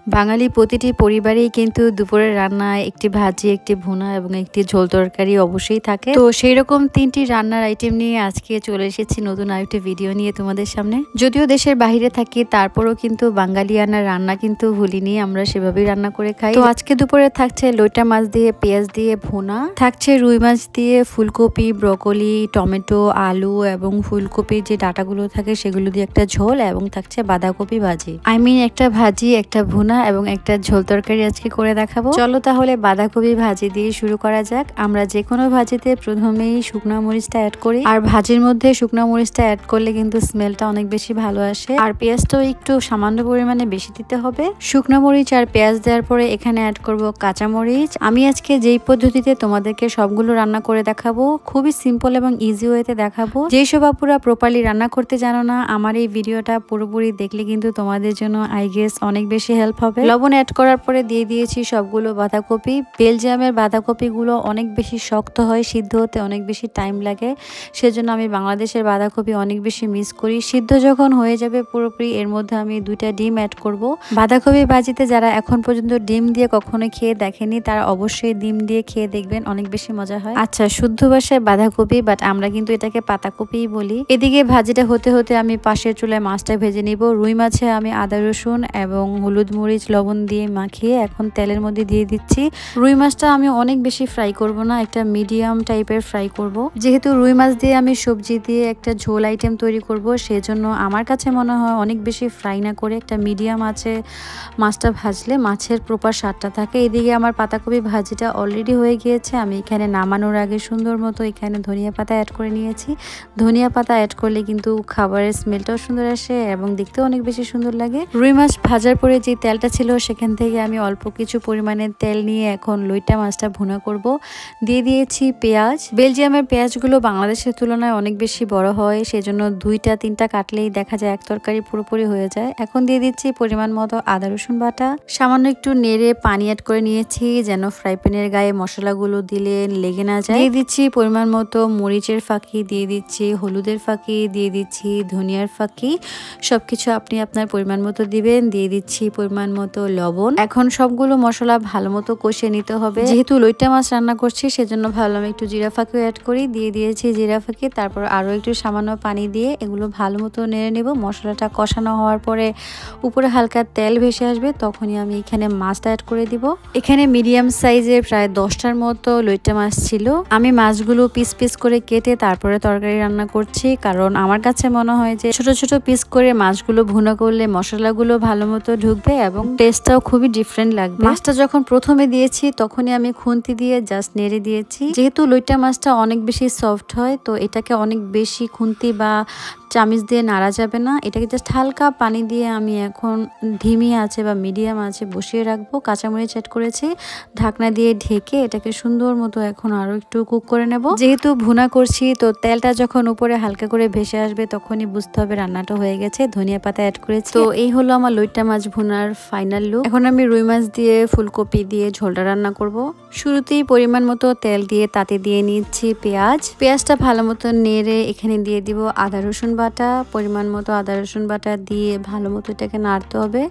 বাঙালি প্রতিটি পরিবারেই কিন্তু দুপুরের রান্নায় একটি ভাজি, একটি ভুনা এবং একটি ঝোল তরকারি অবশ্যই থাকে। তো সেই রকম 3টি রান্নার আইটেম নিয়ে আজকে চলে এসেছি নতুন আরেকটি ভিডিও নিয়ে তোমাদের সামনে। যদিও দেশের বাইরে থাকি তারপরও কিন্তু বাঙালিয়ানার রান্না কিন্তু ভুলিনি, আমরা সেভাবেই রান্না করে খাই। তো আজকে দুপুরে থাকছে লইটা মাছ দিয়ে পেঁয়াজ দিয়ে ভুনা, থাকছে রুই মাছ দিয়ে ফুলকপি, ব্রকলি, টমেটো, আলু এবং ফুলকপির যে ডাটাগুলো থাকে সেগুলো দিয়ে একটা ঝোল, এবং থাকছে বাঁধাকপি ভাজি। একটা ভাজি, একটা ভুনা এবং একটা ঝোল তরকারি আজকে করে দেখাবো। চলো তাহলে বাঁধাকপি ভাজি দিয়ে শুরু করা যাক। আমরা যে কোনো ভাজিতে প্রথমেই শুকনো মরিচটা অ্যাড করি, আর ভাজির মধ্যে শুকনো মরিচটা অ্যাড করলে কিন্তু স্মেলটা অনেক বেশি ভালো আসে। আর পেঁয়াজটাও একটু সামান্য পরিমাণে বেশি দিতে হবে। শুকনো মরিচ আর পেঁয়াজ দেওয়ার পরে এখানে অ্যাড করব কাঁচা মরিচ। আমি আজকে যেই পদ্ধতিতে তোমাদেরকে সবগুলো রান্না করে দেখাবো, খুবই সিম্পল এবং ইজি ওয়েতে দেখাবো। যেসব আপুরা প্রপারলি রান্না করতে জানো না, আমার এই ভিডিওটা পুরোপুরি দেখলে কিন্তু তোমাদের জন্য আই গেস অনেক বেশি হেল্প হবে। লবণ অ্যাড করার পরে দিয়ে দিয়েছি সবগুলো বাঁধাকপি। বেলজিয়ামের বাঁধাকপিগুলো অনেক বেশি শক্ত হয়, সিদ্ধ হতে অনেক বেশি টাইম লাগে, সেজন্য আমি বাংলাদেশের বাঁধাকপি অনেক বেশি মিস করি। সিদ্ধ যখন হয়ে যাবে পুরোপুরি, এর মধ্যে আমি 2টা ডিম অ্যাড করব। বাঁধাকপি ভাজিতে যারা এখন পর্যন্ত ডিম দিয়ে কখনো খেয়ে দেখেনি, তারা অবশ্যই ডিম দিয়ে খেয়ে দেখবেন, অনেক বেশি মজা হয়। আচ্ছা, শুদ্ধ ভাষায় বাঁধাকপি, বাট আমরা কিন্তু এটাকে পাতাকপিই বলি। এদিকে ভাজিটা হতে হতে আমি পাশের চুলায় মাছটা ভেজে নিব। রুই মাছে আমি আদা রসুন এবং হলুদ মরিচ লবণ দিয়ে মাখিয়ে এখন তেলের মধ্যে দিয়ে দিচ্ছি। রুই মাছটা আমি অনেক বেশি ফ্রাই করব না, একটা মিডিয়াম টাইপের ফ্রাই করব। যেহেতু রুই মাছ দিয়ে আমি সবজি দিয়ে একটা ঝোল আইটেম তৈরি করব, সেজন্য আমার কাছে মনে হয় অনেক বেশি ফ্রাই না করে একটা মিডিয়াম আছে মাছটা ভাজলে মাছের প্রপার স্বাদটা থাকে। এদিকে আমার পাতাকপি ভাজিটা অলরেডি হয়ে গিয়েছে। আমি এখানে নামানোর আগে সুন্দর মতো এখানে ধনিয়া পাতা অ্যাড করে নিয়েছি। ধনিয়া পাতা অ্যাড করলে কিন্তু খাবারের স্মেলটাও সুন্দর আসে এবং দেখতেও অনেক বেশি সুন্দর লাগে। রুই মাছ ভাজার পরে যে তেলটা ছিল সেখান থেকে আমি অল্প কিছু পরিমাণে তেল নিয়ে এখন লইটা মাছটা ভুনা করব। দিয়ে দিয়েছি পেঁয়াজ। বেলজিয়ামের পেঁয়াজগুলো বাংলাদেশের তুলনায় অনেক বেশি বড় হয়, সেজন্য 2টা 3টা কাটলেই দেখা যায় এক তরকারি পুরোপুরি হয়ে যায়। এখন দিয়ে দিচ্ছি পরিমাণ মতো আদা রসুন বাটা। সামান্য একটু নেড়ে পানি অ্যাড করে নিয়েছি যেন ফ্রাই প্যানের গায়ে মশলাগুলো দিলে লেগে না যায়। দিয়ে দিচ্ছি পরিমাণ মতো মরিচের ফাঁকি, দিয়ে দিচ্ছি হলুদের ফাঁকি, দিয়ে দিচ্ছি ধনিয়ার ফাঁকি। সবকিছু আপনি আপনার পরিমাণ মতো দিবেন। দিয়ে দিচ্ছি পরিমাণ মতো লবণ। এখন সবগুলো মশলা ভালো মতো কষিয়ে নিতে হবে। যেহেতু লইটা মাছ রান্না করছি সেজন্য ভাবলাম একটু জিরা ফাঁকিও অ্যাড করি। দিয়ে দিয়েছি জিরা ফাঁকি, তারপর আরো একটু সামান্য পানি দিয়ে এগুলো ভালো মতো নেড়ে নেব। মশলাটা কষানো হওয়ার পরে উপরে হালকা তেল ভেসে আসবে, তখনই আমি এখানে মাছটা অ্যাড করে দিব। এখানে মিডিয়াম সাইজের প্রায় 10টার মতো লইটা মাছ ছিল। আমি মাছগুলো পিস পিস করে কেটে তারপরে তরকারি রান্না করছি, কারণ আমার কাছে মনে হয় যে ছোট ছোট পিস করে মাছগুলো ভুনা করলে মশলাগুলো ভালো মতো ঢুকবে এবং টেস্টটাও খুবই ডিফারেন্ট লাগবে। মাছটা যখন প্রথমে দিয়েছি তখনই আমি খুন্তি দিয়ে জাস্ট নেড়ে দিয়েছি। যেহেতু লইটা মাছটা অনেক বেশি সফট হয়, তো এটাকে অনেক বেশি খুন্তি বা চামিচ দিয়ে নাড়া যাবে না। এটাকে জাস্ট হালকা পানি দিয়ে আমি এখন ধিমি আছে বা মিডিয়াম আছে বসিয়ে রাখবো। কাঁচামরিচ অ্যাড করেছি, ঢাকনা দিয়ে ঢেকে এটাকে সুন্দর মতো এখন আরো একটু কুক করে নেব। যেহেতু ভুনা করছি, তো তেলটা যখন উপরে হালকা করে ভেসে আসবে তখনই বুঝতে হবে রান্নাটা হয়ে গেছে। ধনিয়া পাতা অ্যাড করেছি। তো এই হলো আমার লইটা মাছ ভুনার ফাইনাল লুক। এখন আমি রুই মাছ দিয়ে ফুলকপি দিয়ে ঝোলটা রান্না করব। শুরুতেই পরিমাণ মতো তেল দিয়ে তাতে দিয়ে নিচ্ছি পেঁয়াজটা ভালো মতো নেড়ে এখানে দিয়ে দিব আদা রসুন বাটা। পরিমাণ মতো আদা রসুন বাটা দিয়ে ভালো মতো এটাকে নাড়তে হবে।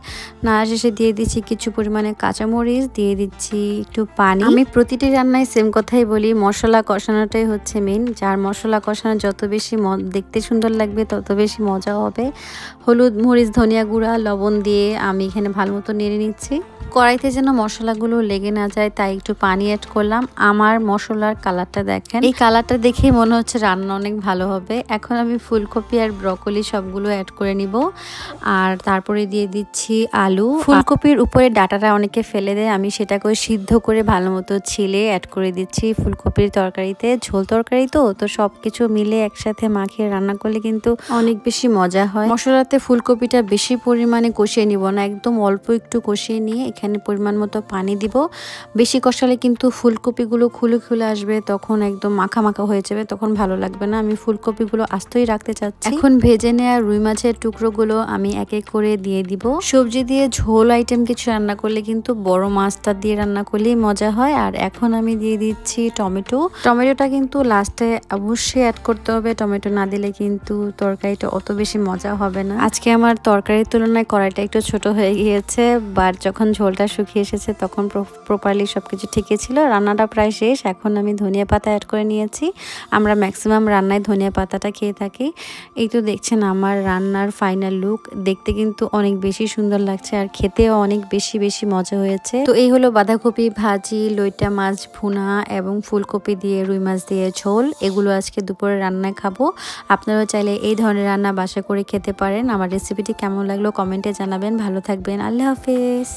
নাড়া শেষে দিয়ে দিচ্ছি কিছু পরিমাণে কাঁচামরিচ, দিয়ে দিচ্ছি একটু পানি। আমি প্রতিটি রান্নায় সেম কথাই বলি, মশলা কষানোটাই হচ্ছে মেন। যার মশলা কষানো যত বেশি দেখতে সুন্দর লাগবে তত বেশি মজা হবে। হলুদ মরিচ ধনিয়া গুঁড়া লবণ দিয়ে আমি এখানে ভালো মতো নেড়ে নিচ্ছি। কড়াইতে যেন মশলাগুলো লেগে না যায় তাই একটু পানি অ্যাড করলাম। আমার মশলার কালারটা দেখেন, এই কালারটা দেখেই মনে হচ্ছে রান্না অনেক ভালো হবে। এখন আমি ফুলকপি আর ব্রকলি সবগুলো অ্যাড করে নিব, আর তারপরে দিয়ে দিচ্ছি আলু। ফুলকপির উপরে ডাটাটা অনেকে ফেলে দেয়, আমি সেটাকে সিদ্ধ করে ভালো মতো ছিলে অ্যাড করে দিচ্ছি ফুলকপির তরকারিতে। ঝোল তরকারি তো সবকিছু মিলে একসাথে মাখিয়ে রান্না করলে কিন্তু অনেক বেশি মজা হয়। মশলাতে ফুলকপিটা বেশি পরিমাণে কষিয়ে নিব না, একদম অল্প একটু কষিয়ে নিয়ে এখানে পরিমাণ মতো পানি দিব। বেশি কষালে কিন্তু ফুলকপিগুলো খুলে খুলে আসবে, তখন একদম মাখা মাখা হয়ে যাবে, তখন ভালো লাগবে না। আমি ফুলকপিগুলো আস্তই রাখতে চাচ্ছি। এখন ভেজে নেওয়া রুই মাছের টুকরোগুলো আমি এক এক করে দিয়ে দিব। সবজি দিয়ে ঝোল আইটেম কিছু রান্না করলে কিন্তু বড় মাছটা দিয়ে রান্না করলেই মজা হয়। আর এখন আমি দিয়ে দিচ্ছি টমেটোটা কিন্তু লাস্টে অবশ্যই অ্যাড করতে হবে। টমেটো না দিলে কিন্তু তরকারিটা অত বেশি মজা হবে না। আজকে আমার তরকারির তুলনায় কড়াইটা একটু ছোট হয়ে গিয়েছে, হয়েছে, বাট যখন ঝোলটা শুকিয়ে এসেছে তখন প্রপারলি সব কিছু ঠিকই ছিল। রান্নাটা প্রায় শেষ। এখন আমি ধনিয়া পাতা অ্যাড করে নিয়েছি। আমরা ম্যাক্সিমাম রান্নায় ধনিয়া পাতাটা খেয়ে থাকি। এই তো দেখছেন আমার রান্নার ফাইনাল লুক। দেখতে কিন্তু অনেক বেশি সুন্দর লাগছে আর খেতেও অনেক বেশি মজা হয়েছে। তো এই হলো বাঁধাকপি ভাজি, লইটা মাছ ভুনা এবং ফুলকপি দিয়ে রুই মাছ দিয়ে ঝোল। এগুলো আজকে দুপুরে রান্নায় খাবো। আপনারাও চাইলে এই ধরনের রান্না বাসা করে খেতে পারেন। আমার রেসিপিটি কেমন লাগলো কমেন্টে জানাবেন। ভালো থাকবেন। আল্লাহ হাফেজ।